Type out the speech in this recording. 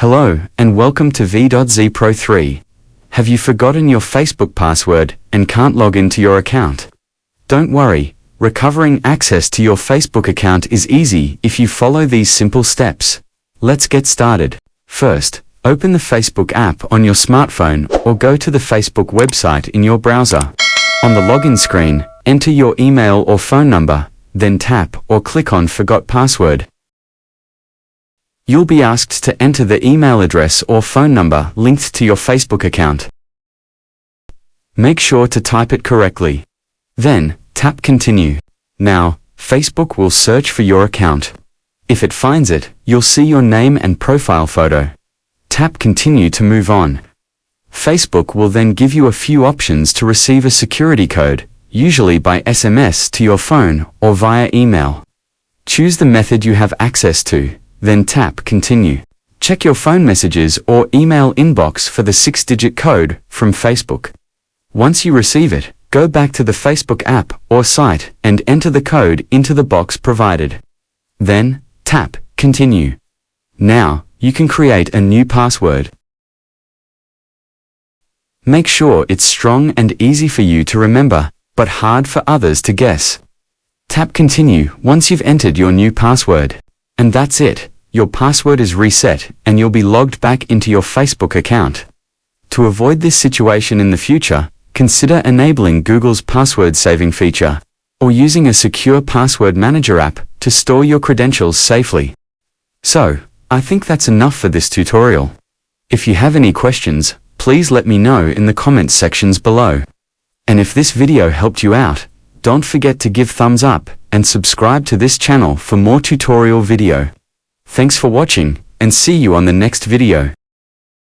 Hello, and welcome to V.Z Pro 3. Have you forgotten your Facebook password and can't log into your account? Don't worry, recovering access to your Facebook account is easy if you follow these simple steps. Let's get started. First, open the Facebook app on your smartphone or go to the Facebook website in your browser. On the login screen, enter your email or phone number, then tap or click on Forgot Password. You'll be asked to enter the email address or phone number linked to your Facebook account. Make sure to type it correctly. Then, tap Continue. Now, Facebook will search for your account. If it finds it, you'll see your name and profile photo. Tap Continue to move on. Facebook will then give you a few options to receive a security code, usually by SMS to your phone or via email. Choose the method you have access to, then tap Continue. Check your phone messages or email inbox for the 6-digit code from Facebook. Once you receive it, go back to the Facebook app or site and enter the code into the box provided. Then, tap Continue. Now, you can create a new password. Make sure it's strong and easy for you to remember, but hard for others to guess. Tap Continue once you've entered your new password. And that's it. Your password is reset and you'll be logged back into your Facebook account. To avoid this situation in the future, consider enabling Google's password saving feature or using a secure password manager app to store your credentials safely. So, I think that's enough for this tutorial. If you have any questions, please let me know in the comments sections below. And if this video helped you out, don't forget to give thumbs up and subscribe to this channel for more tutorial video. Thanks for watching, and see you on the next video.